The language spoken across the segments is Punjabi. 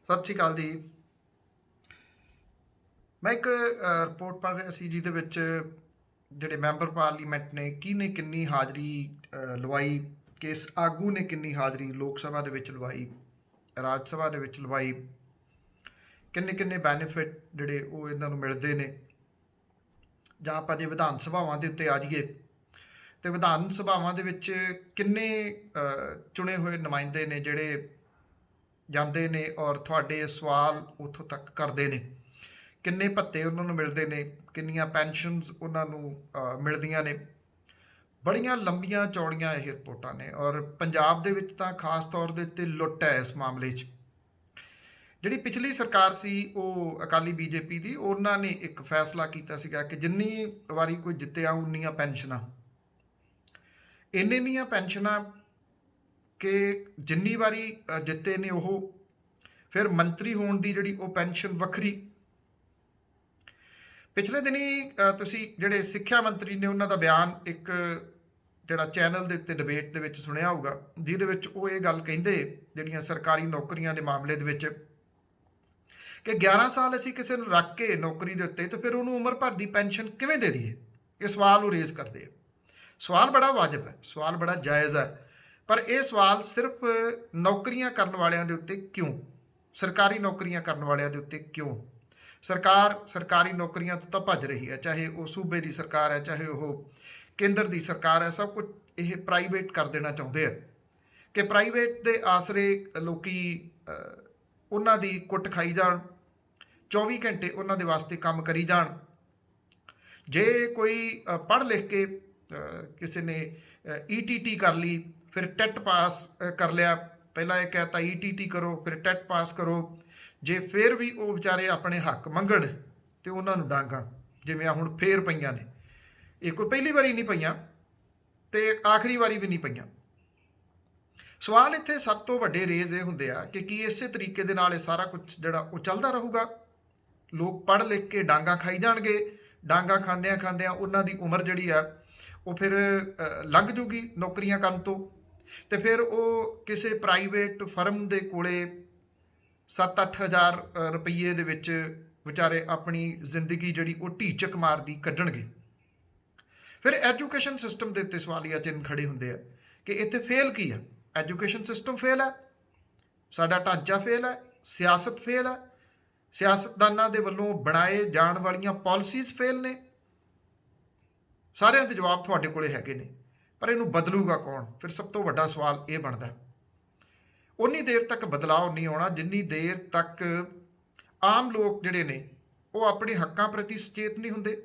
ਸਤਿ ਸ਼੍ਰੀ ਅਕਾਲ ਜੀ। ਮੈਂ ਇੱਕ ਰਿਪੋਰਟ ਪੜ੍ਹ ਰਿਹਾ ਸੀ ਜਿਹਦੇ ਵਿੱਚ ਜਿਹੜੇ ਮੈਂਬਰ ਪਾਰਲੀਮੈਂਟ ਨੇ ਕਿਹਨੇ ਕਿੰਨੀ ਹਾਜ਼ਰੀ ਲਵਾਈ, ਕਿਸ ਆਗੂ ਨੇ ਕਿੰਨੀ ਹਾਜ਼ਰੀ ਲੋਕ ਸਭਾ ਦੇ ਵਿੱਚ ਲਵਾਈ, ਰਾਜ ਸਭਾ ਦੇ ਵਿੱਚ ਲਵਾਈ, ਕਿੰਨੇ ਕਿੰਨੇ ਬੈਨੀਫਿਟ ਜਿਹੜੇ ਉਹ ਇਹਨਾਂ ਨੂੰ ਮਿਲਦੇ ਨੇ। ਜਾਂ ਆਪਾਂ ਜੇ ਵਿਧਾਨ ਸਭਾਵਾਂ ਦੇ ਉੱਤੇ ਆ ਜਾਈਏ ਤੇ ਵਿਧਾਨ ਸਭਾਵਾਂ ਦੇ ਵਿੱਚ ਕਿੰਨੇ ਚੁਣੇ ਹੋਏ ਨੁਮਾਇੰਦੇ ਨੇ ਜਿਹੜੇ ਜਾਂਦੇ ਨੇ ਔਰ ਤੁਹਾਡੇ ਸਵਾਲ ਉੱਥੋਂ ਤੱਕ ਕਰਦੇ ਨੇ, ਕਿੰਨੇ ਭੱਤੇ ਉਹਨਾਂ ਨੂੰ ਮਿਲਦੇ ਨੇ, ਕਿੰਨੀਆਂ ਪੈਨਸ਼ਨਸ ਉਹਨਾਂ ਨੂੰ ਮਿਲਦੀਆਂ ਨੇ। ਬੜੀਆਂ ਲੰਬੀਆਂ ਚੌੜੀਆਂ ਇਹ ਰਿਪੋਰਟਾਂ ਨੇ ਔਰ ਪੰਜਾਬ ਦੇ ਵਿੱਚ ਤਾਂ ਖਾਸ ਤੌਰ ਦੇ ਉੱਤੇ ਲੁੱਟ ਹੈ ਇਸ ਮਾਮਲੇ 'ਚ। ਜਿਹੜੀ ਪਿਛਲੀ ਸਰਕਾਰ ਸੀ ਉਹ ਅਕਾਲੀ ਬੀਜੇਪੀ ਦੀ, ਉਹਨਾਂ ਨੇ ਇੱਕ ਫੈਸਲਾ ਕੀਤਾ ਸੀਗਾ ਕਿ ਜਿੰਨੀ ਵਾਰੀ ਕੋਈ ਜਿੱਤਿਆ ਉਨੀਆਂ ਪੈਨਸ਼ਨਾਂ, ਇੰਨੀਆਂ ਪੈਨਸ਼ਨਾਂ ਕਿ ਜਿੰਨੀ ਵਾਰੀ ਜਿੱਤੇ ਨੇ ਉਹ, ਫਿਰ ਮੰਤਰੀ ਹੋਣ ਦੀ ਜਿਹੜੀ ਉਹ ਪੈਨਸ਼ਨ ਵੱਖਰੀ। ਪਿਛਲੇ ਦਿਨੀ ਤੁਸੀਂ ਜਿਹੜੇ ਸਿੱਖਿਆ ਮੰਤਰੀ ਨੇ ਉਹਨਾਂ ਦਾ ਬਿਆਨ ਇੱਕ ਜਿਹੜਾ ਚੈਨਲ ਦੇ ਉੱਤੇ ਡਿਬੇਟ ਦੇ ਵਿੱਚ ਸੁਣਿਆ ਹੋਊਗਾ, ਜਿਹਦੇ ਵਿੱਚ ਉਹ ਇਹ ਗੱਲ ਕਹਿੰਦੇ ਜਿਹੜੀਆਂ ਸਰਕਾਰੀ ਨੌਕਰੀਆਂ ਦੇ ਮਾਮਲੇ ਦੇ ਵਿੱਚ ਕਿ 11 ਸਾਲ ਅਸੀਂ ਕਿਸੇ ਨੂੰ ਰੱਖ ਕੇ ਨੌਕਰੀ ਦੇ ਉੱਤੇ ਤੇ ਫਿਰ ਉਹਨੂੰ ਉਮਰ ਭਰ ਦੀ ਪੈਨਸ਼ਨ ਕਿਵੇਂ ਦੇ ਦਈਏ। ਇਹ ਸਵਾਲ ਉਹ ਰੇਜ਼ ਕਰਦੇ ਆ। ਸਵਾਲ ਬੜਾ ਵਾਜਬ ਹੈ, ਸਵਾਲ ਬੜਾ ਜਾਇਜ਼ ਹੈ, ਪਰ ਇਹ ਸਵਾਲ ਸਿਰਫ ਨੌਕਰੀਆਂ ਕਰਨ ਵਾਲਿਆਂ ਦੇ ਉੱਤੇ ਕਿਉਂ, ਸਰਕਾਰੀ ਨੌਕਰੀਆਂ ਕਰਨ ਵਾਲਿਆਂ ਦੇ ਉੱਤੇ ਕਿਉਂ? ਸਰਕਾਰ ਸਰਕਾਰੀ ਨੌਕਰੀਆਂ ਤੋਂ ਤਾਂ ਭੱਜ ਰਹੀ ਹੈ, ਚਾਹੇ ਉਹ ਸੂਬੇ ਦੀ ਸਰਕਾਰ ਹੈ, ਚਾਹੇ ਉਹ ਕੇਂਦਰ ਦੀ ਸਰਕਾਰ ਹੈ। ਸਭ ਕੁਝ ਇਹ ਪ੍ਰਾਈਵੇਟ ਕਰ ਦੇਣਾ ਚਾਹੁੰਦੇ ਆ ਕਿ ਪ੍ਰਾਈਵੇਟ ਦੇ ਆਸਰੇ ਲੋਕੀ ਉਹਨਾਂ ਦੀ ਕੁੱਟ ਖਾਈ ਜਾਣ, 24 ਘੰਟੇ ਉਹਨਾਂ ਦੇ ਵਾਸਤੇ ਕੰਮ ਕਰੀ ਜਾਣ। ਜੇ ਕੋਈ ਪੜ੍ਹ ਲਿਖ ਕੇ ਕਿਸੇ ਨੇ ਈਟੀਟੀ ਕਰ ਲਈ, ਫਿਰ ਟੈਟ ਪਾਸ ਕਰ ਲਿਆ, ਪਹਿਲਾਂ ਇਹ ਕਹਿਤਾ ਈਟੀਟੀ ਕਰੋ ਫਿਰ ਟੈਟ ਪਾਸ ਕਰੋ, ਜੇ ਫਿਰ ਵੀ ਉਹ ਵਿਚਾਰੇ ਆਪਣੇ ਹੱਕ ਮੰਗਣ ਤੇ ਉਹਨਾਂ ਨੂੰ ਡਾਂਗਾ, ਜਿਵੇਂ ਆ ਹੁਣ ਫੇਰ ਪਈਆਂ ਨੇ। ਇਹ ਕੋਈ ਪਹਿਲੀ ਵਾਰੀ ਨਹੀਂ ਪਈਆਂ ਤੇ ਆਖਰੀ ਵਾਰੀ ਵੀ ਨਹੀਂ ਪਈਆਂ। ਸਵਾਲ ਇੱਥੇ ਸਭ ਤੋਂ ਵੱਡੇ ਰੇਜ਼ ਇਹ ਹੁੰਦੇ ਆ ਕਿ ਕੀ ਇਸੇ ਤਰੀਕੇ ਦੇ ਨਾਲ ਇਹ ਸਾਰਾ ਕੁਝ ਜਿਹੜਾ ਉਹ ਚੱਲਦਾ ਰਹੂਗਾ? ਲੋਕ ਪੜ੍ਹ ਲਿਖ ਕੇ ਡਾਂਗਾ ਖਾਈ ਜਾਣਗੇ, ਡਾਂਗਾ ਖਾਂਦਿਆਂ ਖਾਂਦਿਆਂ ਉਹਨਾਂ ਦੀ ਉਮਰ ਜਿਹੜੀ ਆ ਉਹ ਫਿਰ ਲੰਘ ਜੂਗੀ ਨੌਕਰੀਆਂ ਕਰਨ ਤੋਂ, ਤੇ ਫਿਰ ਉਹ ਕਿਸੇ ਪ੍ਰਾਈਵੇਟ ਫਰਮ ਦੇ ਕੋਲੇ 7-8 ਹਜ਼ਾਰ ਰੁਪਈਏ ਦੇ ਵਿੱਚ ਵਿਚਾਰੇ ਆਪਣੀ ਜ਼ਿੰਦਗੀ ਜਿਹੜੀ ਉਹ ਢੀਚਕ ਮਾਰਦੀ ਕੱਢਣਗੇ। ਫਿਰ ਐਜੂਕੇਸ਼ਨ ਸਿਸਟਮ ਦੇ ਉੱਤੇ ਸਵਾਲੀਆ ਚਿੰਨ੍ਹ ਖੜੇ ਹੁੰਦੇ ਆ ਕਿ ਇੱਥੇ ਫੇਲ ਕੀ ਆ? ਐਜੂਕੇਸ਼ਨ ਸਿਸਟਮ ਫੇਲ ਹੈ, ਸਾਡਾ ਢਾਂਚਾ ਫੇਲ ਹੈ, ਸਿਆਸਤ ਫੇਲ ਹੈ, ਸਿਆਸਤਦਾਨਾਂ ਦੇ ਵੱਲੋਂ ਬਣਾਏ ਜਾਣ ਵਾਲੀਆਂ ਪਾਲਿਸੀਜ਼ ਫੇਲ ਨੇ। ਸਾਰਿਆਂ ਦੇ ਜਵਾਬ ਤੁਹਾਡੇ ਕੋਲੇ ਹੈਗੇ ਨੇ, ਪਰ ਇਹਨੂੰ ਬਦਲੂਗਾ ਕੌਣ? ਫਿਰ ਸਭ ਤੋਂ ਵੱਡਾ ਸਵਾਲ ਇਹ ਬਣਦਾ। ਉਨੀ ਦੇਰ ਤੱਕ ਬਦਲਾਅ ਨਹੀਂ ਆਉਣਾ ਜਿੰਨੀ ਦੇਰ ਤੱਕ ਆਮ ਲੋਕ ਜਿਹੜੇ ਨੇ ਉਹ ਆਪਣੇ ਹੱਕਾਂ ਪ੍ਰਤੀ ਸੁਚੇਤ ਨਹੀਂ ਹੁੰਦੇ।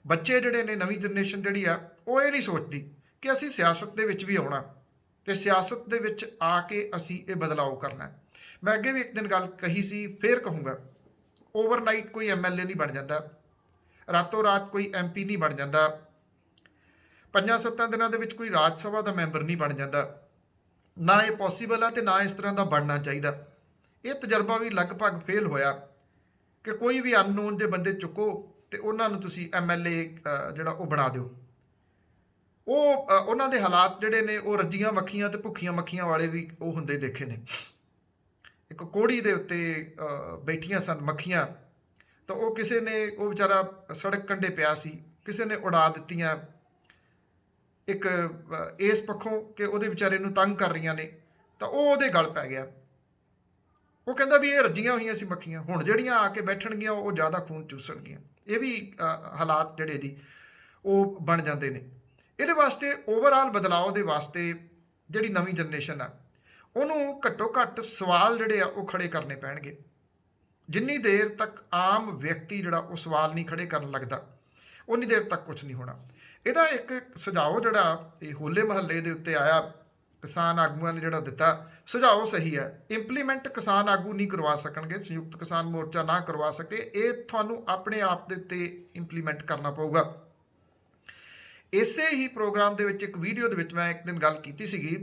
ਬੱਚੇ ਜਿਹੜੇ ਨੇ, ਨਵੀਂ ਜਨਰੇਸ਼ਨ ਜਿਹੜੀ ਆ, ਉਹ ਇਹ ਨਹੀਂ ਸੋਚਦੀ ਕਿ ਅਸੀਂ ਸਿਆਸਤ ਦੇ ਵਿੱਚ ਵੀ ਆਉਣਾ ਤੇ ਸਿਆਸਤ ਦੇ ਵਿੱਚ ਆ ਕੇ ਅਸੀਂ ਇਹ ਬਦਲਾਅ ਕਰਨਾ। ਮੈਂ ਅੱਗੇ ਵੀ ਇੱਕ ਦਿਨ ਗੱਲ ਕਹੀ ਸੀ, ਫੇਰ ਕਹੂੰਗਾ, ਓਵਰਨਾਈਟ ਕੋਈ ਐਮਐਲਏ ਨਹੀਂ ਬਣ ਜਾਂਦਾ, ਰਾਤੋਂ ਰਾਤ ਕੋਈ ਐਮਪੀ ਨਹੀਂ ਬਣ ਜਾਂਦਾ, 5-7 ਦਿਨਾਂ ਦੇ ਵਿੱਚ ਕੋਈ ਰਾਜ ਸਭਾ ਦਾ ਮੈਂਬਰ ਨਹੀਂ ਬਣ ਜਾਂਦਾ। ਨਾ ਇਹ ਪੋਸੀਬਲ ਆ ਤੇ ਨਾ ਇਸ ਤਰ੍ਹਾਂ ਦਾ ਬਣਨਾ ਚਾਹੀਦਾ। ਇਹ ਤਜਰਬਾ ਵੀ ਲਗਭਗ ਫੇਲ ਹੋਇਆ ਕਿ ਕੋਈ ਵੀ ਅਨਨੋਨ ਜੇ ਬੰਦੇ ਚੁੱਕੋ ਤੇ ਉਹਨਾਂ ਨੂੰ ਤੁਸੀਂ ਐਮਐਲਏ ਜਿਹੜਾ ਉਹ ਬਣਾ ਦਿਓ। ਉਹ ਉਹਨਾਂ ਦੇ ਹਾਲਾਤ ਜਿਹੜੇ ਨੇ ਉਹ ਰੱਜੀਆਂ ਮੱਖੀਆਂ ਤੇ ਭੁੱਖੀਆਂ ਮੱਖੀਆਂ ਵਾਲੇ ਵੀ ਉਹ ਹੁੰਦੇ ਦੇਖੇ ਨੇ। ਇੱਕ ਕੋੜੀ ਦੇ ਉੱਤੇ ਬੈਠੀਆਂ ਸਨ ਮੱਖੀਆਂ, ਤਾਂ ਉਹ ਕਿਸੇ ਨੇ, ਉਹ ਵਿਚਾਰਾ ਸੜਕ ਕੰਢੇ ਪਿਆ ਸੀ, ਕਿਸੇ ਨੇ ਉਡਾ ਦਿੱਤੀਆਂ ਇੱਕ ਇਸ ਪੱਖੋਂ ਕਿ ਉਹਦੇ ਵਿਚਾਰੇ ਨੂੰ ਤੰਗ ਕਰ ਰਹੀਆਂ ਨੇ, ਤਾਂ ਉਹ ਉਹਦੇ ਗਲ ਪੈ ਗਿਆ। ਉਹ ਕਹਿੰਦਾ ਵੀ ਇਹ ਰੱਜੀਆਂ ਹੋਈਆਂ ਸੀ ਮੱਖੀਆਂ, ਹੁਣ ਜਿਹੜੀਆਂ ਆ ਕੇ ਬੈਠਣਗੀਆਂ ਉਹ ਜ਼ਿਆਦਾ ਖੂਨ ਚੂਸਣਗੀਆਂ। ਇਹ ਵੀ ਹਾਲਾਤ ਜਿਹੜੇ ਦੀ ਉਹ ਬਣ ਜਾਂਦੇ ਨੇ। ਇਹਦੇ ਵਾਸਤੇ ਓਵਰਆਲ ਬਦਲਾਅ ਦੇ ਵਾਸਤੇ ਜਿਹੜੀ ਨਵੀਂ ਜਨਰੇਸ਼ਨ ਆ ਉਹਨੂੰ ਘੱਟੋ ਘੱਟ ਸਵਾਲ ਜਿਹੜੇ ਆ ਉਹ ਖੜੇ ਕਰਨੇ ਪੈਣਗੇ। ਜਿੰਨੀ ਦੇਰ ਤੱਕ ਆਮ ਵਿਅਕਤੀ ਜਿਹੜਾ ਉਹ ਸਵਾਲ ਨਹੀਂ ਖੜੇ ਕਰਨ ਲੱਗਦਾ, ਉਨੀ ਦੇਰ ਤੱਕ ਕੁਝ ਨਹੀਂ ਹੋਣਾ। ਇਹਦਾ ਇੱਕ ਸੁਝਾਅ ਜਿਹੜਾ ਇਹ ਹੋਲੇ ਮਹੱਲੇ ਦੇ ਉੱਤੇ ਆਇਆ, ਕਿਸਾਨ ਆਗੂਆਂ ਨੇ ਜਿਹੜਾ ਦਿੱਤਾ ਸੁਝਾਅ ਸਹੀ ਹੈ। ਇੰਪਲੀਮੈਂਟ ਕਿਸਾਨ ਆਗੂ ਨਹੀਂ ਕਰਵਾ ਸਕਣਗੇ, ਸੰਯੁਕਤ ਕਿਸਾਨ ਮੋਰਚਾ ਨਾ ਕਰਵਾ ਸਕੇ, ਇਹ ਤੁਹਾਨੂੰ ਆਪਣੇ ਆਪ ਦੇ ਉੱਤੇ ਇੰਪਲੀਮੈਂਟ ਕਰਨਾ ਪਊਗਾ। ਇਸੇ ਹੀ ਪ੍ਰੋਗਰਾਮ ਦੇ ਵਿੱਚ ਇੱਕ ਵੀਡੀਓ ਦੇ ਵਿੱਚ ਮੈਂ ਇੱਕ ਦਿਨ ਗੱਲ ਕੀਤੀ ਸੀਗੀ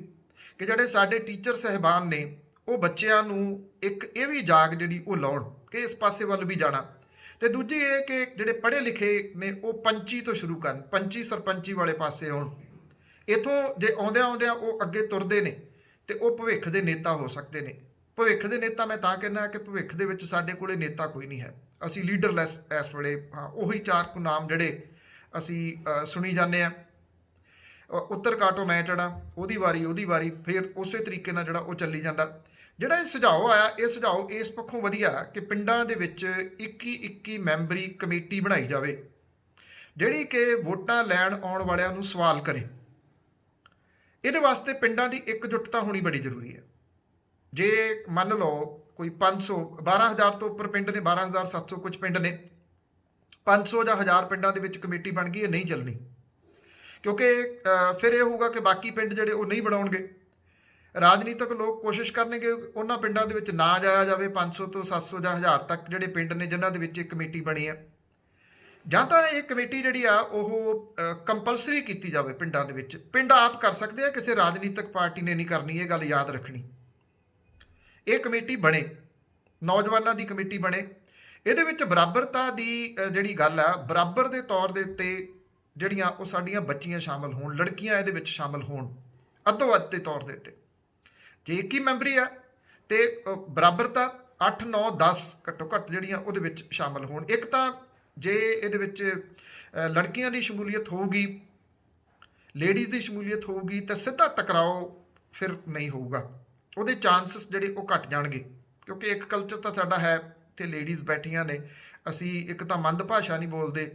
ਕਿ ਜਿਹੜੇ ਸਾਡੇ ਟੀਚਰ ਸਾਹਿਬਾਨ ਨੇ ਉਹ ਬੱਚਿਆਂ ਨੂੰ ਇੱਕ ਇਹ ਵੀ ਜਾਗ ਜਿਹੜੀ ਉਹ ਲਾਉਣ ਕਿ ਇਸ ਪਾਸੇ ਵੱਲ ਵੀ ਜਾਣਾ, ਤੇ ਦੂਜੀ ਇਹ ਕਿ ਜਿਹੜੇ ਪੜ੍ਹੇ ਲਿਖੇ ਨੇ ਉਹ ਪੰਚੀ ਤੋਂ ਸ਼ੁਰੂ ਕਰਨ, ਪੰਚੀ ਸਰਪੰਚੀ ਵਾਲੇ ਪਾਸੇ ਆਉਣ। ਇੱਥੋਂ ਜੇ ਆਉਂਦਿਆਂ ਆਉਂਦਿਆਂ ਉਹ ਅੱਗੇ ਤੁਰਦੇ ਨੇ ਤੇ ਉਹ ਭਵਿੱਖ ਦੇ ਨੇਤਾ ਹੋ ਸਕਦੇ ਨੇ। ਭਵਿੱਖ ਦੇ ਨੇਤਾ ਮੈਂ ਤਾਂ ਕਹਿੰਦਾ ਕਿ ਭਵਿੱਖ ਦੇ ਵਿੱਚ ਸਾਡੇ ਕੋਲੇ ਨੇਤਾ ਕੋਈ ਨਹੀਂ ਹੈ, ਅਸੀਂ ਲੀਡਰਲੈਸ ਇਸ ਵੇਲੇ ਹਾਂ। ਉਹੀ ਚਾਰ ਕੁ ਨਾਮ ਜਿਹੜੇ ਅਸੀਂ ਸੁਣੀ ਜਾਂਦੇ ਆ, ਉੱਤਰ ਕਾਟੋ ਮੈਂ ਚੜਾਂ, ਉਹਦੀ ਵਾਰੀ, ਫਿਰ ਉਸੇ ਤਰੀਕੇ ਨਾਲ ਜਿਹੜਾ ਉਹ ਚੱਲੀ ਜਾਂਦਾ। ਜਿਹੜਾ ਇਹ ਸੁਝਾਅ ਆਇਆ, ਇਹ ਸੁਝਾਅ ਇਸ ਪੱਖੋਂ ਵਧੀਆ ਕਿ ਪਿੰਡਾਂ ਦੇ ਵਿੱਚ 21 ਮੈਂਬਰੀ ਕਮੇਟੀ ਬਣਾਈ ਜਾਵੇ, ਜਿਹੜੀ ਕਿ ਵੋਟਾਂ ਲੈਣ ਆਉਣ ਵਾਲਿਆਂ ਨੂੰ ਸਵਾਲ ਕਰੇ। ਇਹਦੇ ਵਾਸਤੇ ਪਿੰਡਾਂ ਦੀ ਇਕਜੁੱਟਤਾ ਹੋਣੀ ਬੜੀ ਜ਼ਰੂਰੀ ਹੈ। ਜੇ ਮੰਨ ਲਓ ਕੋਈ 500 12,000 ਤੋਂ ਉੱਪਰ ਪਿੰਡ ਨੇ, 12,700 ਕੁਝ ਪਿੰਡ ਨੇ, 500 ਜਾਂ 1000 ਪਿੰਡਾਂ ਦੇ ਵਿੱਚ ਕਮੇਟੀ ਬਣ ਗਈ, ਇਹ ਨਹੀਂ ਚੱਲਣੀ, ਕਿਉਂਕਿ ਫਿਰ ਇਹ ਹੋਊਗਾ ਕਿ ਬਾਕੀ ਪਿੰਡ ਜਿਹੜੇ ਉਹ ਨਹੀਂ ਬਣਾਉਣਗੇ। ਰਾਜਨੀਤਿਕ ਲੋਕ ਕੋਸ਼ਿਸ਼ ਕਰਨਗੇ ਉਹਨਾਂ ਪਿੰਡਾਂ ਦੇ ਵਿੱਚ ਨਾ ਜਾਇਆ ਜਾਵੇ 500 ਤੋਂ 700 ਜਾਂ 1000 ਤੱਕ ਜਿਹੜੇ ਪਿੰਡ ਨੇ ਜਿਨ੍ਹਾਂ ਦੇ ਵਿੱਚ ਇਹ ਕਮੇਟੀ ਬਣੀ ਹੈ, ਜਾਂ ਤਾਂ ਇਹ ਕਮੇਟੀ ਜਿਹੜੀ ਆ ਉਹ ਕੰਪਲਸਰੀ ਕੀਤੀ ਜਾਵੇ ਪਿੰਡਾਂ ਦੇ ਵਿੱਚ। ਪਿੰਡ ਆਪ ਕਰ ਸਕਦੇ ਆ, ਕਿਸੇ ਰਾਜਨੀਤਿਕ ਪਾਰਟੀ ਨੇ ਨਹੀਂ ਕਰਨੀ, ਇਹ ਗੱਲ ਯਾਦ ਰੱਖਣੀ। ਇਹ ਕਮੇਟੀ ਬਣੇ, ਨੌਜਵਾਨਾਂ ਦੀ ਕਮੇਟੀ ਬਣੇ, ਇਹਦੇ ਵਿੱਚ ਬਰਾਬਰਤਾ ਦੀ ਜਿਹੜੀ ਗੱਲ ਆ, ਬਰਾਬਰ ਦੇ ਤੌਰ ਦੇ ਉੱਤੇ ਜਿਹੜੀਆਂ ਉਹ ਸਾਡੀਆਂ ਬੱਚੀਆਂ ਸ਼ਾਮਲ ਹੋਣ, ਲੜਕੀਆਂ ਇਹਦੇ ਵਿੱਚ ਸ਼ਾਮਲ ਹੋਣ ਅੱਧੋ ਅੱਧ ਦੇ ਤੌਰ ਦੇ ਉੱਤੇ। ਜੇ 21 ਮੈਂਬਰੀ ਆ ਤੇ ਬਰਾਬਰਤਾ 8 9 10 ਘੱਟੋ ਘੱਟ ਜਿਹੜੀਆਂ ਉਹਦੇ ਵਿੱਚ ਸ਼ਾਮਲ ਹੋਣ। ਇੱਕ ਤਾਂ ਜੇ ਇਹਦੇ ਵਿੱਚ ਲੜਕੀਆਂ ਦੀ ਸ਼ਮੂਲੀਅਤ ਹੋਊਗੀ, ਲੇਡੀਜ਼ ਦੀ ਸ਼ਮੂਲੀਅਤ ਹੋਊਗੀ, ਤਾਂ ਸਿੱਧਾ ਟਕਰਾਓ ਫਿਰ ਨਹੀਂ ਹੋਊਗਾ, ਉਹਦੇ ਚਾਂਸਸ ਜਿਹੜੇ ਉਹ ਘਟ ਜਾਣਗੇ। ਕਿਉਂਕਿ ਇੱਕ ਕਲਚਰ ਤਾਂ ਸਾਡਾ ਹੈ, ਇੱਥੇ ਲੇਡੀਜ਼ ਬੈਠੀਆਂ ਨੇ, ਅਸੀਂ ਇੱਕ ਤਾਂ ਮੰਦ ਭਾਸ਼ਾ ਨਹੀਂ ਬੋਲਦੇ,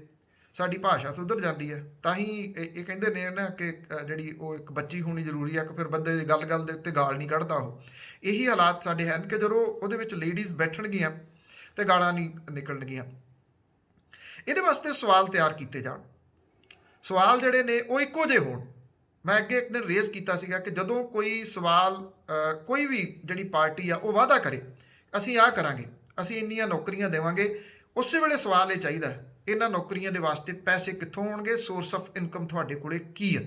ਸਾਡੀ ਭਾਸ਼ਾ ਸੁਧਰ ਜਾਂਦੀ ਹੈ। ਤਾਂ ਹੀ ਇਹ ਕਹਿੰਦੇ ਨੇ ਨਾ ਕਿ ਜਿਹੜੀ ਉਹ ਇੱਕ ਬੱਚੀ ਹੋਣੀ ਜ਼ਰੂਰੀ ਹੈ, ਕਿ ਫਿਰ ਬੰਦੇ ਦੀ ਗੱਲ ਗੱਲ ਦੇ ਉੱਤੇ ਗਾਲ ਨਹੀਂ ਕੱਢਦਾ ਉਹ। ਇਹੀ ਹਾਲਾਤ ਸਾਡੇ ਹਨ ਕਿ ਜਦੋਂ ਉਹਦੇ ਵਿੱਚ ਲੇਡੀਜ਼ ਬੈਠਣਗੀਆਂ ਤੇ ਗਾਲਾਂ ਨਹੀਂ ਨਿਕਲਣਗੀਆਂ। ਇਹਦੇ ਵਾਸਤੇ ਸਵਾਲ ਤਿਆਰ ਕੀਤੇ ਜਾਣ, ਸਵਾਲ ਜਿਹੜੇ ਨੇ ਉਹ ਇੱਕੋ ਜਿਹੇ ਹੋਣ। ਮੈਂ ਅੱਗੇ ਇੱਕ ਦਿਨ ਰੇਜ਼ ਕੀਤਾ ਸੀਗਾ ਕਿ ਜਦੋਂ ਕੋਈ ਸਵਾਲ ਕੋਈ ਵੀ ਜਿਹੜੀ ਪਾਰਟੀ ਆ ਉਹ ਵਾਅਦਾ ਕਰੇ ਅਸੀਂ ਆਹ ਕਰਾਂਗੇ, ਅਸੀਂ ਇੰਨੀਆਂ ਨੌਕਰੀਆਂ ਦੇਵਾਂਗੇ, ਉਸੇ ਵੇਲੇ ਸਵਾਲ ਇਹ ਚਾਹੀਦਾ ਇਹਨਾਂ ਨੌਕਰੀਆਂ ਦੇ ਵਾਸਤੇ ਪੈਸੇ ਕਿੱਥੋਂ ਆਉਣਗੇ, ਸੋਰਸ ਆਫ ਇਨਕਮ ਤੁਹਾਡੇ ਕੋਲੇ ਕੀ ਹੈ।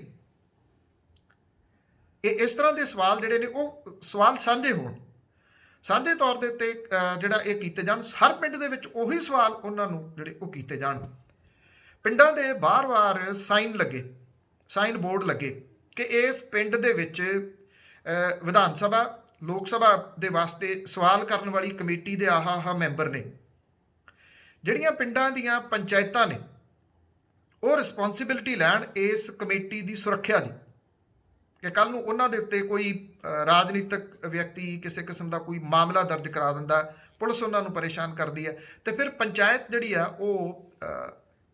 ਇਹ ਇਸ ਤਰ੍ਹਾਂ ਦੇ ਸਵਾਲ ਜਿਹੜੇ ਨੇ ਉਹ ਸਵਾਲ ਸਾਂਝੇ ਹੋਣ, ਸਾਂਝੇ ਤੌਰ ਦੇ ਉੱਤੇ ਜਿਹੜਾ ਇਹ ਕੀਤੇ ਜਾਣ। ਹਰ ਪਿੰਡ ਦੇ ਵਿੱਚ ਉਹੀ ਸਵਾਲ ਉਹਨਾਂ ਨੂੰ ਜਿਹੜੇ ਉਹ ਕੀਤੇ ਜਾਣ। ਪਿੰਡਾਂ ਦੇ ਬਾਰ-ਬਾਰ ਸਾਈਨ ਲੱਗੇ, ਸਾਈਨ ਬੋਰਡ ਲੱਗੇ ਕਿ ਇਸ ਪਿੰਡ ਦੇ ਵਿੱਚ ਵਿਧਾਨ ਸਭਾ ਲੋਕ ਸਭਾ ਦੇ ਵਾਸਤੇ ਸਵਾਲ ਕਰਨ ਵਾਲੀ ਕਮੇਟੀ ਦੇ ਆਹ ਮੈਂਬਰ ਨੇ। ਜਿਹੜੀਆਂ ਪਿੰਡਾਂ ਦੀਆਂ ਪੰਚਾਇਤਾਂ ਨੇ ਉਹ ਰਿਸਪੌਂਸਿਬਿਲਿਟੀ ਲੈਣ ਇਸ ਕਮੇਟੀ ਦੀ ਸੁਰੱਖਿਆ ਦੀ, ਕਿ ਕੱਲ੍ਹ ਨੂੰ ਉਹਨਾਂ ਦੇ ਉੱਤੇ ਕੋਈ ਰਾਜਨੀਤਿਕ ਵਿਅਕਤੀ ਕਿਸੇ ਕਿਸਮ ਦਾ ਕੋਈ ਮਾਮਲਾ ਦਰਜ ਕਰਾ ਦਿੰਦਾ, ਪੁਲਿਸ ਉਹਨਾਂ ਨੂੰ ਪਰੇਸ਼ਾਨ ਕਰਦੀ ਹੈ, ਤੇ ਫਿਰ ਪੰਚਾਇਤ ਜਿਹੜੀ ਆ ਉਹ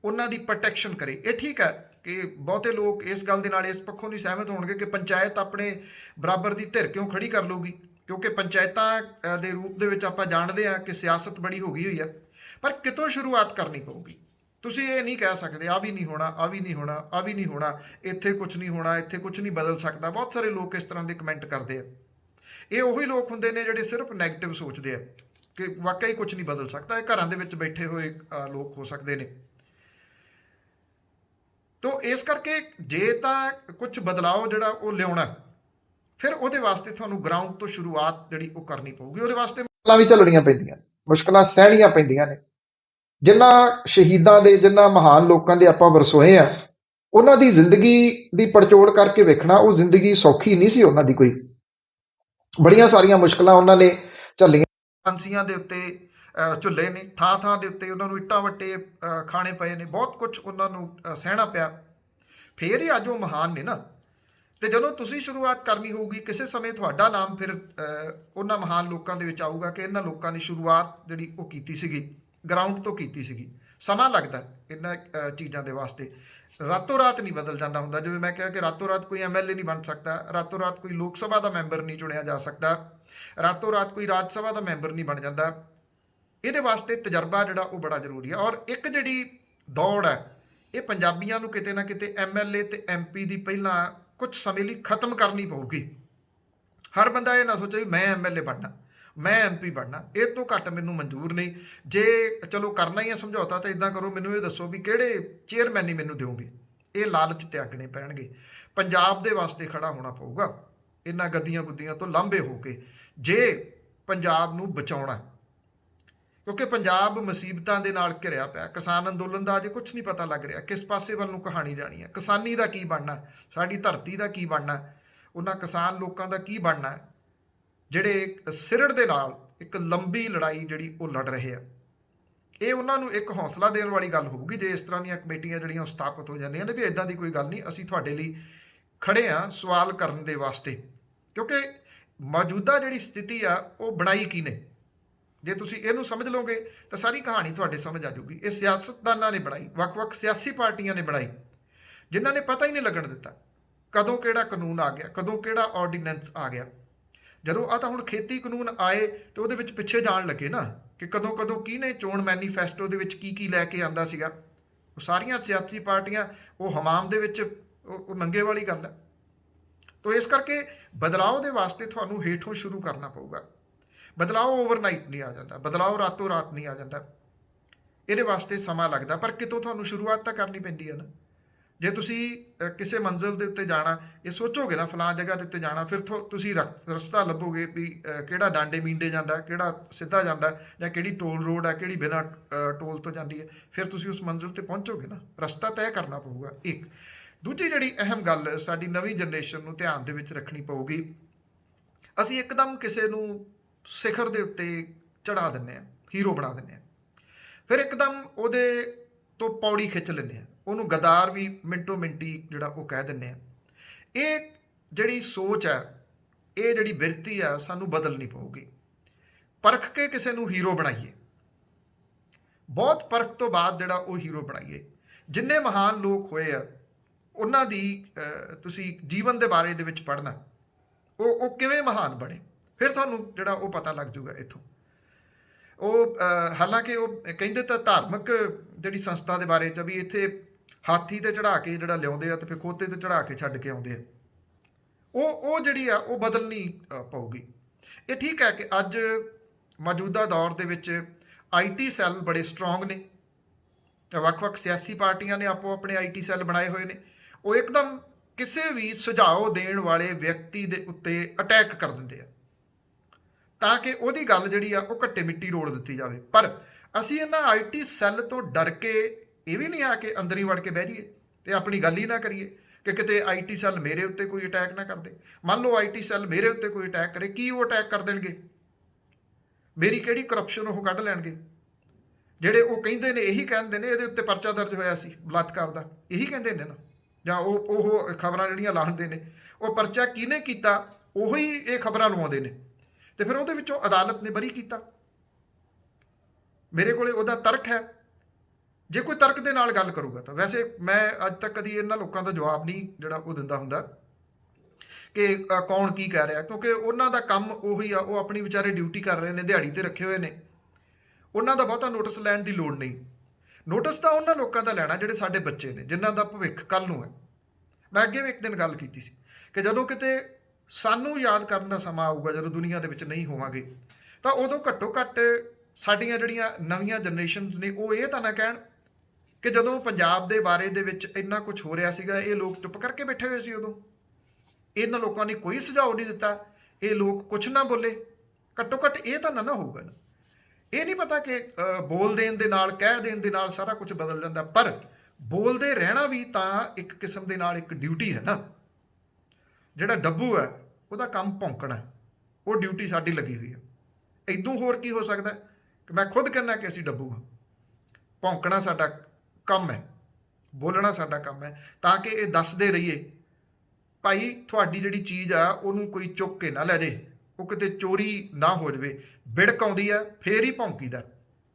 ਉਹਨਾਂ ਦੀ ਪ੍ਰੋਟੈਕਸ਼ਨ ਕਰੇ। ਇਹ ਠੀਕ ਹੈ ਕਿ ਬਹੁਤੇ ਲੋਕ ਇਸ ਗੱਲ ਦੇ ਨਾਲ ਇਸ ਪੱਖੋਂ ਨਹੀਂ ਸਹਿਮਤ ਹੋਣਗੇ ਕਿ ਪੰਚਾਇਤ ਆਪਣੇ ਬਰਾਬਰ ਦੀ ਧਿਰ ਕਿਉਂ ਖੜੀ ਕਰ ਲਊਗੀ, ਕਿਉਂਕਿ ਪੰਚਾਇਤਾਂ ਦੇ ਰੂਪ ਦੇ ਵਿੱਚ ਆਪਾਂ ਜਾਣਦੇ ਹਾਂ ਕਿ ਸਿਆਸਤ ਬੜੀ ਹੋ ਗਈ ਹੋਈ ਹੈ। ਪਰ ਕਿਤੋਂ ਸ਼ੁਰੂਆਤ ਕਰਨੀ ਪਊਗੀ। ਤੁਸੀਂ ਇਹ ਨਹੀਂ ਕਹਿ ਸਕਦੇ ਆਹ ਵੀ ਨਹੀਂ ਹੋਣਾ, ਆਹ ਵੀ ਨਹੀਂ ਹੋਣਾ, ਆਹ ਵੀ ਨਹੀਂ ਹੋਣਾ, ਇੱਥੇ ਕੁਝ ਨਹੀਂ ਹੋਣਾ, ਇੱਥੇ ਕੁਝ ਨਹੀਂ ਬਦਲ ਸਕਦਾ। ਬਹੁਤ ਸਾਰੇ ਲੋਕ ਇਸ ਤਰ੍ਹਾਂ ਦੇ ਕਮੈਂਟ ਕਰਦੇ ਆ। ਇਹ ਉਹੀ ਲੋਕ ਹੁੰਦੇ ਨੇ ਜਿਹੜੇ ਸਿਰਫ ਨੈਗੇਟਿਵ ਸੋਚਦੇ ਆ ਕਿ ਵਾਕਈ ਕੁਝ ਨਹੀਂ ਬਦਲ ਸਕਦਾ। ਇਹ ਘਰਾਂ ਦੇ ਵਿੱਚ ਬੈਠੇ ਹੋਏ ਲੋਕ ਹੋ ਸਕਦੇ ਨੇ। ਤੋ ਇਸ ਕਰਕੇ ਜੇ ਤਾਂ ਕੁਝ ਬਦਲਾਅ ਜਿਹੜਾ ਉਹ ਲਿਆਉਣਾ, ਫਿਰ ਉਹਦੇ ਵਾਸਤੇ ਤੁਹਾਨੂੰ ਗਰਾਊਂਡ ਤੋਂ ਸ਼ੁਰੂਆਤ ਜਿਹੜੀ ਉਹ ਕਰਨੀ ਪਊਗੀ। ਉਹਦੇ ਵਾਸਤੇ ਮੁਸ਼ਕਲਾਂ ਵੀ ਝੱਲਣੀਆਂ ਪੈਂਦੀਆਂ, ਮੁਸ਼ਕਲਾਂ ਸਹਿਣੀਆਂ ਪੈਂਦੀਆਂ ਨੇ। ਜਿਨ੍ਹਾਂ ਸ਼ਹੀਦਾਂ ਦੇ, ਜਿਨ੍ਹਾਂ ਮਹਾਨ ਲੋਕਾਂ ਦੇ ਆਪਾਂ ਵਰਸੋਏ ਆ, ਉਹਨਾਂ ਦੀ ਜ਼ਿੰਦਗੀ ਦੀ ਪੜਚੋਲ ਕਰਕੇ ਵੇਖਣਾ, ਉਹ ਜ਼ਿੰਦਗੀ ਸੌਖੀ ਨਹੀਂ ਸੀ ਉਹਨਾਂ ਦੀ। ਕੋਈ ਬੜੀਆਂ ਸਾਰੀਆਂ ਮੁਸ਼ਕਲਾਂ ਉਹਨਾਂ ਨੇ ਝੱਲੀਆਂ। ਫਾਂਸੀਆਂ ਦੇ ਉੱਤੇ ਝੁੱਲੇ ਨੇ, ਥਾਂ ਥਾਂ ਦੇ ਉੱਤੇ ਉਹਨਾਂ ਨੂੰ ਇੱਟਾਂ ਵੱਟੇ ਖਾਣੇ ਪਏ ਨੇ, ਬਹੁਤ ਕੁਝ ਉਹਨਾਂ ਨੂੰ ਸਹਿਣਾ ਪਿਆ, ਫੇਰ ਹੀ ਅੱਜ ਉਹ ਮਹਾਨ ਨੇ ਨਾ। ਤੇ ਜਦੋਂ ਤੁਸੀਂ ਸ਼ੁਰੂਆਤ ਕਰਨੀ ਹੋਊਗੀ, ਕਿਸੇ ਸਮੇਂ ਤੁਹਾਡਾ ਨਾਮ ਫਿਰ ਉਹਨਾਂ ਮਹਾਨ ਲੋਕਾਂ ਦੇ ਵਿੱਚ ਆਊਗਾ ਕਿ ਇਹਨਾਂ ਲੋਕਾਂ ਦੀ ਸ਼ੁਰੂਆਤ ਜਿਹੜੀ ਉਹ ਕੀਤੀ ਸੀਗੀ, ਗਰਾਊਂਡ ਤੋਂ ਕੀਤੀ ਸੀਗੀ। ਸਮਾਂ ਲੱਗਦਾ ਇਹਨਾਂ ਚੀਜ਼ਾਂ ਦੇ ਵਾਸਤੇ, ਰਾਤੋਂ ਰਾਤ ਨਹੀਂ ਬਦਲ ਜਾਂਦਾ ਹੁੰਦਾ। ਜਿਵੇਂ ਮੈਂ ਕਿਹਾ ਕਿ ਰਾਤੋਂ ਰਾਤ ਕੋਈ MLA ਨਹੀਂ ਬਣ ਸਕਦਾ, ਰਾਤੋਂ ਰਾਤ ਕੋਈ ਲੋਕ ਸਭਾ ਦਾ ਮੈਂਬਰ ਨਹੀਂ ਚੁਣਿਆ ਜਾ ਸਕਦਾ, ਰਾਤੋਂ ਰਾਤ ਕੋਈ ਰਾਜ ਸਭਾ ਦਾ ਮੈਂਬਰ ਨਹੀਂ ਬਣ ਜਾਂਦਾ। ਇਹਦੇ ਵਾਸਤੇ ਤਜਰਬਾ ਜਿਹੜਾ ਉਹ ਬੜਾ ਜ਼ਰੂਰੀ ਹੈ। ਔਰ ਇੱਕ ਜਿਹੜੀ ਦੌੜ ਹੈ, ਇਹ ਪੰਜਾਬੀਆਂ ਨੂੰ ਕਿਤੇ ਨਾ ਕਿਤੇ MLA ਤੇ MP ਦੀ ਪਹਿਲਾਂ ਕੁਝ ਸਮੇਂ ਲਈ ਖਤਮ ਕਰਨੀ ਪਊਗੀ। ਹਰ ਬੰਦਾ ਇਹ ਨਾ ਸੋਚੇ ਵੀ ਮੈਂ MLA ਬਣਨਾ, ਮੈਂ MP ਬਣਨਾ, ਇਹ ਤੋਂ ਘੱਟ ਮੈਨੂੰ ਮਨਜ਼ੂਰ ਨਹੀਂ। ਜੇ ਚਲੋ ਕਰਨਾ ਹੀ ਹੈ ਸਮਝੌਤਾ, ਤਾਂ ਇੱਦਾਂ ਕਰੋ, ਮੈਨੂੰ ਇਹ ਦੱਸੋ ਵੀ ਕਿਹੜੇ ਚੇਅਰਮੈਨ ਹੀ ਮੈਨੂੰ ਦਿਓਗੇ। ਇਹ ਲਾਲਚ ਤਿਆਗਣੇ ਪੈਣਗੇ। ਪੰਜਾਬ ਦੇ ਵਾਸਤੇ ਖੜਾ ਹੋਣਾ ਪਊਗਾ ਇਹਨਾਂ ਗੱਦੀਆਂ ਗੁੱਦੀਆਂ ਤੋਂ ਲਾਂਭੇ ਹੋ ਕੇ, ਜੇ ਪੰਜਾਬ ਨੂੰ ਬਚਾਉਣਾ। ਕਿਉਂਕਿ ਪੰਜਾਬ ਮੁਸੀਬਤਾਂ ਦੇ ਨਾਲ ਘਿਰਿਆ ਪਿਆ। ਕਿਸਾਨ ਅੰਦੋਲਨ ਦਾ ਅਜੇ ਕੁਝ ਨਹੀਂ ਪਤਾ ਲੱਗ ਰਿਹਾ ਕਿਸ ਪਾਸੇ ਵੱਲ ਨੂੰ ਕਹਾਣੀ ਜਾਣੀ ਹੈ। ਕਿਸਾਨੀ ਦਾ ਕੀ ਬਣਨਾ, ਸਾਡੀ ਧਰਤੀ ਦਾ ਕੀ ਬਣਨਾ, ਉਹਨਾਂ ਕਿਸਾਨ ਲੋਕਾਂ ਦਾ ਕੀ ਬਣਨਾ। ਜਿਹੜੇ ਸਿਰੜ ਦੇ ਨਾਲ ਇੱਕ ਲੰਬੀ ਲੜਾਈ ਜਿਹੜੀ ਉਹ ਲੜ ਰਹੇ ਆ। ਇਹ ਉਹਨਾਂ ਨੂੰ ਇੱਕ ਹੌਸਲਾ ਦੇਣ ਵਾਲੀ ਗੱਲ ਹੋਊਗੀ ਜੇ ਇਸ ਤਰ੍ਹਾਂ ਦੀਆਂ ਕਮੇਟੀਆਂ ਜਿਹੜੀਆਂ ਉਹ ਸਥਾਪਿਤ ਹੋ ਜਾਂਦੀਆਂ ਨੇ ਵੀ ਇਦਾਂ ਦੀ ਕੋਈ ਗੱਲ ਨਹੀਂ, ਅਸੀਂ ਤੁਹਾਡੇ ਲਈ ਖੜੇ ਆ ਸਵਾਲ ਕਰਨ ਦੇ ਵਾਸਤੇ। ਕਿਉਂਕਿ ਮੌਜੂਦਾ ਜਿਹੜੀ ਸਥਿਤੀ ਆ ਉਹ ਬਣਾਈ ਕਿਹਨੇ, ਜੇ ਤੁਸੀਂ ਇਹਨੂੰ ਸਮਝ ਲਓਗੇ ਤਾਂ ਸਾਰੀ ਕਹਾਣੀ ਤੁਹਾਡੇ ਸਮਝ ਆ ਜਾਊਗੀ। ਇਹ ਸਿਆਸਤਦਾਨਾਂ ਨੇ ਬਣਾਈ, ਵੱਖ-ਵੱਖ ਸਿਆਸੀ ਪਾਰਟੀਆਂ ਨੇ ਬਣਾਈ, ਜਿਨ੍ਹਾਂ ਨੇ ਪਤਾ ਹੀ ਨਹੀਂ ਲੱਗਣ ਦਿੱਤਾ ਕਦੋਂ ਕਿਹੜਾ ਕਾਨੂੰਨ ਆ ਗਿਆ, ਕਦੋਂ ਕਿਹੜਾ ਆਰਡੀਨੈਂਸ ਆ ਗਿਆ। ਜਦੋਂ ਆ ਤਾਂ ਹੁਣ ਖੇਤੀ ਕਾਨੂੰਨ ਆਏ ਤੇ ਉਹਦੇ ਵਿੱਚ ਪਿੱਛੇ ਜਾਣ ਲੱਗੇ ਨਾ ਕਿ ਕਦੋਂ ਕਦੋਂ ਕਿਹਨੇ ਚੋਣ ਮੈਨੀਫੈਸਟੋ ਦੇ ਵਿੱਚ ਕੀ ਕੀ ਲੈ ਕੇ ਆਂਦਾ ਸੀਗਾ। ਉਹ ਸਾਰੀਆਂ ਸਿਆਸੀ ਪਾਰਟੀਆਂ ਉਹ ਹਮਾਮ ਦੇ ਵਿੱਚ ਉਹ ਨੰਗੇ ਵਾਲੀ ਗੱਲ ਹੈ। ਤੋ ਇਸ ਕਰਕੇ ਬਦਲਾਅ ਦੇ ਵਾਸਤੇ ਤੁਹਾਨੂੰ ਹੇਠੋਂ ਸ਼ੁਰੂ ਕਰਨਾ ਪਊਗਾ। ਬਦਲਾਅ ਓਵਰਨਾਈਟ ਨਹੀਂ ਆ ਜਾਂਦਾ, ਬਦਲਾਅ ਰਾਤੋਂ ਰਾਤ ਨਹੀਂ ਆ ਜਾਂਦਾ, ਇਹਦੇ ਵਾਸਤੇ ਸਮਾਂ ਲੱਗਦਾ। ਪਰ ਕਿਤੋਂ ਤੁਹਾਨੂੰ ਸ਼ੁਰੂਆਤ ਤਾਂ ਕਰਨੀ ਪੈਂਦੀ ਹੈ ਨਾ। ਜੇ ਤੁਸੀਂ ਕਿਸੇ ਮੰਜ਼ਿਲ ਦੇ ਉੱਤੇ ਜਾਣਾ, ਇਹ ਸੋਚੋਗੇ ਨਾ ਫਲਾਂ ਜਗ੍ਹਾ ਦੇ ਉੱਤੇ ਜਾਣਾ, ਫਿਰ ਤੁਸੀਂ ਰਸਤਾ ਲੱਭੋਗੇ ਵੀ ਕਿਹੜਾ ਡਾਂਡੇ ਮੀਂਡੇ ਜਾਂਦਾ, ਕਿਹੜਾ ਸਿੱਧਾ ਜਾਂਦਾ, ਜਾਂ ਕਿਹੜੀ ਟੋਲ ਰੋਡ ਹੈ, ਕਿਹੜੀ ਬਿਨਾਂ ਟੋਲ ਤੋਂ ਜਾਂਦੀ ਹੈ। ਫਿਰ ਤੁਸੀਂ ਉਸ ਮੰਜ਼ਿਲ ਤੇ ਪਹੁੰਚੋਗੇ ਨਾ, ਰਸਤਾ ਤੈਅ ਕਰਨਾ ਪਊਗਾ। ਇੱਕ ਦੂਜੀ ਜਿਹੜੀ ਅਹਿਮ ਗੱਲ ਸਾਡੀ ਨਵੀਂ ਜਨਰੇਸ਼ਨ ਨੂੰ ਧਿਆਨ ਦੇ ਵਿੱਚ ਰੱਖਣੀ ਪਊਗੀ, ਅਸੀਂ ਇੱਕਦਮ ਕਿਸੇ ਨੂੰ ਸਿਖਰ ਦੇ ਉੱਤੇ ਚੜਾ ਦਿੰਦੇ ਹਾਂ, ਹੀਰੋ ਬਣਾ ਦਿੰਦੇ ਹਾਂ, ਫਿਰ ਇੱਕਦਮ ਉਹਦੇ ਤੋਂ ਪੌੜੀ ਖਿੱਚ ਲੈਂਦੇ ਹਾਂ, ਉਹਨੂੰ ਗਦਾਰ ਵੀ ਮਿੰਟੋ ਮਿੰਟੀ ਜਿਹੜਾ ਉਹ ਕਹਿ ਦਿੰਦੇ ਆ। ਇਹ ਜਿਹੜੀ ਸੋਚ ਹੈ, ਇਹ ਜਿਹੜੀ ਬਿਰਤੀ ਆ, ਸਾਨੂੰ ਬਦਲਣੀ ਪਊਗੀ। ਪਰਖ ਕੇ ਕਿਸੇ ਨੂੰ ਹੀਰੋ ਬਣਾਈਏ, ਬਹੁਤ ਪਰਖ ਤੋਂ ਬਾਅਦ ਜਿਹੜਾ ਉਹ ਹੀਰੋ ਬਣਾਈਏ। ਜਿੰਨੇ ਮਹਾਨ ਲੋਕ ਹੋਏ ਆ ਉਹਨਾਂ ਦੀ ਤੁਸੀਂ ਜੀਵਨ ਦੇ ਬਾਰੇ ਦੇ ਵਿੱਚ ਪੜ੍ਹਨਾ, ਉਹ ਕਿਵੇਂ ਮਹਾਨ ਬਣੇ, ਫਿਰ ਤੁਹਾਨੂੰ ਜਿਹੜਾ ਉਹ ਪਤਾ ਲੱਗ ਜੂਗਾ ਇੱਥੋਂ। ਉਹ ਹਾਲਾਂਕਿ ਉਹ ਕਹਿੰਦੇ ਤਾਂ ਧਾਰਮਿਕ ਜਿਹੜੀ ਸੰਸਥਾ ਦੇ ਬਾਰੇ 'ਚ ਵੀ ਇੱਥੇ ਹਾਥੀ ਤੇ ਚੜਾ ਕੇ ਜਿਹੜਾ ਲਿਆਉਂਦੇ ਆ ਤੇ ਫਿਰ ਖੋਤੇ ਤੇ ਚੜਾ ਕੇ ਛੱਡ ਕੇ ਆਉਂਦੇ ਆ, ਉਹ ਜਿਹੜੀ ਆ ਉਹ ਬਦਲਣੀ ਪਊਗੀ। ਇਹ ਠੀਕ ਹੈ ਕਿ ਅੱਜ ਮੌਜੂਦਾ ਦੌਰ ਦੇ ਵਿੱਚ IT ਸੈੱਲ ਬੜੇ ਸਟਰੋਂਗ ਨੇ, ਵੱਖ-ਵੱਖ ਸਿਆਸੀ ਪਾਰਟੀਆਂ ਨੇ ਆਪੋ ਆਪਣੇ IT ਸੈੱਲ ਬਣਾਏ ਹੋਏ ਨੇ। ਉਹ ਇੱਕਦਮ ਕਿਸੇ ਵੀ ਸੁਝਾਅ ਦੇਣ ਵਾਲੇ ਵਿਅਕਤੀ ਦੇ ਉੱਤੇ ਅਟੈਕ ਕਰ ਦਿੰਦੇ ਆ ਤਾਂ ਕਿ ਉਹਦੀ ਗੱਲ ਜਿਹੜੀ ਆ ਉਹ ਘੱਟੇ ਮਿੱਟੀ ਰੋੜ ਦਿੱਤੀ ਜਾਵੇ। ਪਰ ਅਸੀਂ ਇਹਨਾਂ IT ਸੈੱਲ ਤੋਂ ਡਰ ਕੇ ਇਹ ਵੀ ਨਹੀਂ ਆ ਕਿ ਅੰਦਰ ਹੀ ਵੜ ਕੇ ਬਹਿ ਜਾਈਏ ਤੇ ਆਪਣੀ ਗੱਲ ਹੀ ਨਾ ਕਰੀਏ ਕਿ ਕਿਤੇ IT ਸੈੱਲ ਮੇਰੇ ਉੱਤੇ ਕੋਈ ਅਟੈਕ ਨਾ ਕਰਦੇ। ਮੰਨ ਲਓ IT ਸੈੱਲ ਮੇਰੇ ਉੱਤੇ ਕੋਈ ਅਟੈਕ ਕਰੇ, ਕੀ ਉਹ ਅਟੈਕ ਕਰ ਦੇਣਗੇ? ਮੇਰੀ ਕਿਹੜੀ ਕਰਪਸ਼ਨ ਉਹ ਕੱਢ ਲੈਣਗੇ? ਜਿਹੜੇ ਉਹ ਕਹਿੰਦੇ ਨੇ ਇਹੀ ਕਹਿੰਦੇ ਨੇ ਇਹਦੇ ਉੱਤੇ ਪਰਚਾ ਦਰਜ ਹੋਇਆ ਸੀ ਬਲਾਤਕਾਰ ਦਾ, ਇਹੀ ਕਹਿੰਦੇ ਨੇ ਨਾ, ਜਾਂ ਉਹ ਖਬਰਾਂ ਜਿਹੜੀਆਂ ਲਾਉਂਦੇ ਨੇ ਉਹ ਪਰਚਾ ਕਿਹਨੇ ਕੀਤਾ ਉਹੀ ਇਹ ਖਬਰਾਂ ਲਵਾਉਂਦੇ ਨੇ ਤੇ ਫਿਰ ਉਹਦੇ ਵਿੱਚੋਂ ਅਦਾਲਤ ਨੇ ਬਰੀ ਕੀਤਾ। ਮੇਰੇ ਕੋਲੇ ਉਹਦਾ ਤਰਕ ਹੈ। ਜੇ ਕੋਈ ਤਰਕ ਦੇ ਨਾਲ ਗੱਲ ਕਰੂਗਾ ਤਾਂ, ਵੈਸੇ ਮੈਂ ਅੱਜ ਤੱਕ ਕਦੀ ਇਹਨਾਂ ਲੋਕਾਂ ਦਾ ਜਵਾਬ ਨਹੀਂ ਜਿਹੜਾ ਉਹ ਦਿੰਦਾ ਹੁੰਦਾ ਕਿ ਕੌਣ ਕੀ ਕਹਿ ਰਿਹਾ, ਕਿਉਂਕਿ ਉਹਨਾਂ ਦਾ ਕੰਮ ਉਹੀ ਆ, ਉਹ ਆਪਣੀ ਵਿਚਾਰੇ ਡਿਊਟੀ ਕਰ ਰਹੇ ਨੇ, ਦਿਹਾੜੀ ਤੇ ਰੱਖੇ ਹੋਏ ਨੇ, ਉਹਨਾਂ ਦਾ ਬਹੁਤਾ ਨੋਟਿਸ ਲੈਣ ਦੀ ਲੋੜ ਨਹੀਂ। ਨੋਟਿਸ ਤਾਂ ਉਹਨਾਂ ਲੋਕਾਂ ਦਾ ਲੈਣਾ ਜਿਹੜੇ ਸਾਡੇ ਬੱਚੇ ਨੇ, ਜਿਨ੍ਹਾਂ ਦਾ ਭਵਿੱਖ ਕੱਲ ਨੂੰ ਹੈ। ਮੈਂ ਅੱਗੇ ਵੀ ਇੱਕ ਦਿਨ ਗੱਲ ਕੀਤੀ ਸੀ ਕਿ ਜਦੋਂ ਕਿਤੇ ਸਾਨੂੰ ਯਾਦ ਕਰਨ ਦਾ ਸਮਾਂ ਆਊਗਾ, ਜਦੋਂ ਦੁਨੀਆ ਦੇ ਵਿੱਚ ਨਹੀਂ ਹੋਵਾਂਗੇ, ਤਾਂ ਉਦੋਂ ਘੱਟੋ ਘੱਟ ਸਾਡੀਆਂ ਜਿਹੜੀਆਂ ਨਵੀਆਂ ਜਨਰੇਸ਼ਨਸ ਨੇ ਉਹ ਇਹ ਤਾਂ ਨਾ ਕਹਿਣ ਕਿ ਜਦੋਂ ਪੰਜਾਬ ਦੇ ਬਾਰੇ ਦੇ ਵਿੱਚ ਇੰਨਾ ਕੁਝ ਹੋ ਰਿਹਾ ਸੀਗਾ ਇਹ ਲੋਕ ਚੁੱਪ ਕਰਕੇ ਬੈਠੇ ਹੋਏ ਸੀ, ਉਦੋਂ ਇਹਨਾਂ ਲੋਕਾਂ ਨੇ ਕੋਈ ਸੁਝਾਅ ਨਹੀਂ ਦਿੱਤਾ, ਇਹ ਲੋਕ ਕੁਝ ਨਾ ਬੋਲੇ। ਘੱਟੋ ਘੱਟ ਇਹ ਤਾਂ ਨਾ ਹੋਊਗਾ ਨਾ। ਇਹ ਨਹੀਂ ਪਤਾ ਕਿ ਬੋਲ ਦੇਣ ਦੇ ਨਾਲ, ਕਹਿ ਦੇਣ ਦੇ ਨਾਲ ਸਾਰਾ ਕੁਝ ਬਦਲ ਜਾਂਦਾ, ਪਰ ਬੋਲਦੇ ਰਹਿਣਾ ਵੀ ਤਾਂ ਇੱਕ ਕਿਸਮ ਦੇ ਨਾਲ ਇੱਕ ਡਿਊਟੀ ਹੈ ਨਾ। ਜਿਹੜਾ ਡੱਬੂ ਹੈ ਉਹਦਾ ਕੰਮ ਭੌਂਕਣਾ, ਉਹ ਡਿਊਟੀ ਸਾਡੀ ਲੱਗੀ ਹੋਈ ਹੈ। ਇਦੋਂ ਹੋਰ ਕੀ ਹੋ ਸਕਦਾ ਕਿ ਮੈਂ ਖੁਦ ਕਹਿੰਦਾ ਕਿ ਅਸੀਂ ਡੱਬੂ ਹਾਂ। ਭੌਂਕਣਾ ਸਾਡਾ ਕੰਮ ਹੈ, ਬੋਲਣਾ ਸਾਡਾ ਕੰਮ ਹੈ, ਤਾਂ ਕਿ ਇਹ ਦੱਸਦੇ ਰਹੀਏ ਭਾਈ ਤੁਹਾਡੀ ਜਿਹੜੀ ਚੀਜ਼ ਆ ਉਹਨੂੰ ਕੋਈ ਚੁੱਕ ਕੇ ਨਾ ਲੈ ਜੇ, ਉਹ ਕਿਤੇ ਚੋਰੀ ਨਾ ਹੋ ਜਾਵੇ। ਬਿੜਕ ਆਉਂਦੀ ਆ ਫੇਰ ਹੀ ਭੌਂਕੀਦਾ,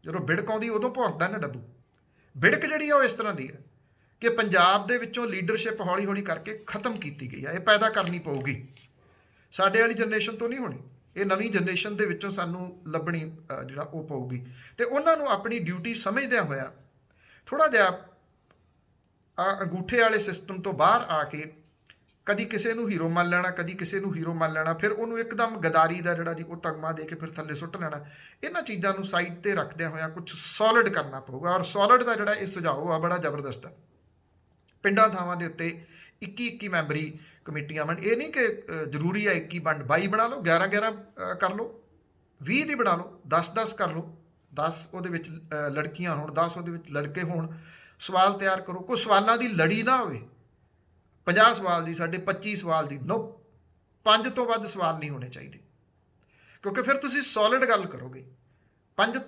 ਜਦੋਂ ਬਿੜਕ ਆਉਂਦੀ ਉਦੋਂ ਭੌਂਕਦਾ ਨਾ ਡੱਬੂ। ਬਿੜਕ ਜਿਹੜੀ ਆ ਉਹ ਇਸ ਤਰ੍ਹਾਂ ਦੀ ਹੈ ਕਿ ਪੰਜਾਬ ਦੇ ਵਿੱਚੋਂ ਲੀਡਰਸ਼ਿਪ ਹੌਲੀ ਹੌਲੀ ਕਰਕੇ ਖਤਮ ਕੀਤੀ ਗਈ ਆ। ਇਹ ਪੈਦਾ ਕਰਨੀ ਪਊਗੀ, ਸਾਡੇ ਵਾਲੀ ਜਨਰੇਸ਼ਨ ਤੋਂ ਨਹੀਂ ਹੋਣੀ, ਇਹ ਨਵੀਂ ਜਨਰੇਸ਼ਨ ਦੇ ਵਿੱਚੋਂ ਸਾਨੂੰ ਲੱਭਣੀ ਜਿਹੜਾ ਉਹ ਪਊਗੀ। ਤੇ ਉਹਨਾਂ ਨੂੰ ਆਪਣੀ ਡਿਊਟੀ ਸਮਝਦਿਆਂ ਹੋਇਆ ਥੋੜ੍ਹਾ ਜਿਹਾ ਅੰਗੂਠੇ ਵਾਲੇ ਸਿਸਟਮ ਤੋਂ ਬਾਹਰ ਆ ਕੇ ਕਦੀ ਕਿਸੇ ਨੂੰ ਹੀਰੋ ਮੰਨ ਲੈਣਾ, ਕਦੀ ਕਿਸੇ ਨੂੰ ਹੀਰੋ ਮੰਨ ਲੈਣਾ, ਫਿਰ ਉਹਨੂੰ ਇੱਕਦਮ ਗਦਾਰੀ ਦਾ ਜਿਹੜਾ ਜੀ ਉਹ ਤਗਮਾ ਦੇ ਕੇ ਫਿਰ ਥੱਲੇ ਸੁੱਟ ਲੈਣਾ। ਇਹਨਾਂ ਚੀਜ਼ਾਂ ਨੂੰ ਸਾਈਡ ਤੇ ਰੱਖਦਿਆਂ ਹੋਇਆ ਕੁਝ ਸੋਲਿਡ ਕਰਨਾ ਪਊਗਾ। ਔਰ ਸੋਲਿਡ ਦਾ ਜਿਹੜਾ ਇਹ ਸੁਝਾਅ ਆ ਬੜਾ ਜ਼ਬਰਦਸਤ ਹੈ। ਪਿੰਡਾਂ ਥਾਵਾਂ ਦੇ ਉੱਤੇ 21 ਮੈਂਬਰੀ ਕਮੇਟੀਆਂ ਬਣ, ਇਹ ਨਹੀਂ ਕਿ ਜ਼ਰੂਰੀ ਹੈ 21 ਬਣ, 22 ਬਣਾ ਲਓ, 11 ਕਰ ਲਓ, 20 ਦੀ ਬਣਾ ਲਓ, 10 ਕਰ ਲਓ, 10 ਉਹਦੇ ਵਿੱਚ ਲੜਕੀਆਂ ਹੋਣ, 10 ਉਹਦੇ ਵਿੱਚ ਲੜਕੇ ਹੋਣ। ਸਵਾਲ ਤਿਆਰ ਕਰੋ, ਕੋਈ ਸਵਾਲਾਂ ਦੀ ਲੜੀ ਨਾ ਹੋਵੇ, 50 ਸਵਾਲ ਦੀ, ਸਾਡੇ 25 ਸਵਾਲ ਦੀ, ਨੋ, 5 ਤੋਂ ਵੱਧ ਸਵਾਲ ਨਹੀਂ ਹੋਣੇ ਚਾਹੀਦੇ। ਕਿਉਂਕਿ ਫਿਰ ਤੁਸੀਂ ਸੋਲਿਡ ਗੱਲ ਕਰੋਗੇ।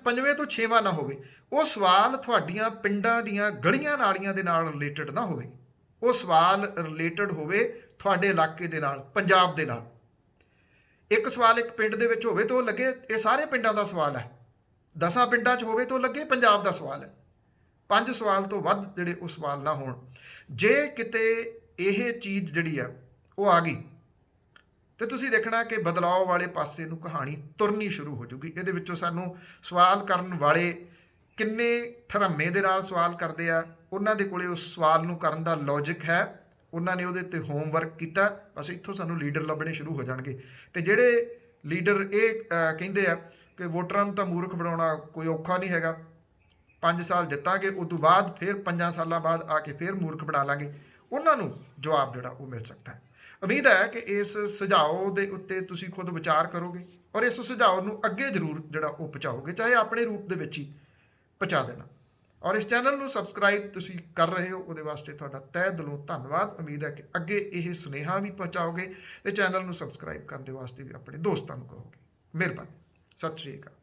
ਪੰਜਵੇਂ ਤੋਂ ਛੇਵਾਂ ਨਾ ਹੋਵੇ। ਉਹ ਸਵਾਲ ਤੁਹਾਡੀਆਂ ਪਿੰਡਾਂ ਦੀਆਂ ਗਲੀਆਂ ਨਾਲੀਆਂ ਦੇ ਨਾਲ ਰਿਲੇਟਡ ਨਾ ਹੋਵੇ। ਉਹ ਸਵਾਲ ਰਿਲੇਟਡ ਹੋਵੇ ਤੁਹਾਡੇ ਇਲਾਕੇ ਦੇ ਨਾਲ, ਪੰਜਾਬ ਦੇ ਨਾਲ। ਇੱਕ ਸਵਾਲ ਇੱਕ ਪਿੰਡ ਦੇ ਵਿੱਚ ਹੋਵੇ ਤਾਂ ਉਹ ਲੱਗੇ ਇਹ ਸਾਰੇ ਪਿੰਡਾਂ ਦਾ ਸਵਾਲ ਹੈ। 10 ਪਿੰਡਾਂ 'ਚ ਹੋਵੇ ਤਾਂ ਉਹ ਲੱਗੇ ਪੰਜਾਬ ਦਾ ਸਵਾਲ ਹੈ। 5 ਸਵਾਲ ਤੋਂ ਵੱਧ ਜਿਹੜੇ ਉਹ ਸਵਾਲ ਨਾ ਹੋਣ। ਜੇ ਕਿਤੇ ਇਹ ਚੀਜ਼ ਜਿਹੜੀ ਆ ਉਹ ਆ ਗਈ ਤੇ ਤੁਸੀਂ ਦੇਖਣਾ ਕਿ ਬਦਲਾਅ ਵਾਲੇ ਪਾਸੇ ਨੂੰ ਕਹਾਣੀ ਤੁਰਨੀ ਸ਼ੁਰੂ ਹੋ ਜੂਗੀ। ਇਹਦੇ ਵਿੱਚੋਂ ਸਾਨੂੰ ਸਵਾਲ ਕਰਨ ਵਾਲੇ ਕਿੰਨੇ ਠਰਮੇ ਦੇ ਨਾਲ ਸਵਾਲ ਕਰਦੇ ਆ, ਉਹਨਾਂ ਦੇ ਕੋਲੇ ਉਸ ਸਵਾਲ ਨੂੰ ਕਰਨ ਦਾ ਲੌਜਿਕ ਹੈ, ਉਹਨਾਂ ਨੇ ਉਹਦੇ ਤੇ ਹੋਮਵਰਕ ਕੀਤਾ। ਬਸ ਇੱਥੋਂ ਸਾਨੂੰ ਲੀਡਰ ਲੱਭਣੇ ਸ਼ੁਰੂ ਹੋ ਜਾਣਗੇ। ਤੇ ਜਿਹੜੇ ਲੀਡਰ ਇਹ ਕਹਿੰਦੇ ਆ ਕਿ ਵੋਟਰਾਂ ਨੂੰ ਤਾਂ ਮੂਰਖ ਬਣਾਉਣਾ ਕੋਈ ਔਖਾ ਨਹੀਂ ਹੈਗਾ, 5 ਸਾਲ ਜਿੱਤਾਂਗੇ, ਉਸ ਤੋਂ ਬਾਅਦ ਫਿਰ 5 ਸਾਲਾਂ ਬਾਅਦ ਆ ਕੇ ਫਿਰ ਮੂਰਖ ਬਣਾ ਲਾਂਗੇ, ਉਹਨਾਂ ਨੂੰ ਜਵਾਬ ਜਿਹੜਾ ਉਹ ਮਿਲ ਸਕਦਾ ਹੈ। ਉਮੀਦ ਹੈ ਕਿ ਇਸ ਸੁਝਾਅ ਦੇ ਉੱਤੇ ਤੁਸੀਂ ਖੁਦ ਵਿਚਾਰ ਕਰੋਗੇ ਔਰ ਇਸ ਸੁਝਾਅ ਨੂੰ ਅੱਗੇ ਜ਼ਰੂਰ ਜਿਹੜਾ ਉਹ ਪਹੁੰਚਾਓਗੇ, ਚਾਹੇ ਆਪਣੇ ਰੂਪ ਦੇ ਵਿੱਚ ਹੀ ਪਹੁੰਚਾ ਦੇਣਾ। ਔਰ ਇਸ ਚੈਨਲ ਨੂੰ ਸਬਸਕ੍ਰਾਈਬ ਤੁਸੀਂ ਕਰ ਰਹੇ ਹੋ, ਉਹਦੇ ਵਾਸਤੇ ਤੁਹਾਡਾ ਤਹਿ ਦਿਲੋਂ ਧੰਨਵਾਦ। ਉਮੀਦ ਹੈ ਕਿ ਅੱਗੇ ਇਹ ਸੁਨੇਹਾ ਵੀ ਪਹੁੰਚਾਓਗੇ ਤੇ ਚੈਨਲ ਨੂੰ ਸਬਸਕ੍ਰਾਈਬ ਕਰਨ ਦੇ ਵਾਸਤੇ ਵੀ ਆਪਣੇ ਦੋਸਤਾਂ ਨੂੰ ਕਹੋਗੇ। ਮਿਹਰਬਾਨੀ। ਸਤਿ ਸ਼੍ਰੀ ਅਕਾਲ।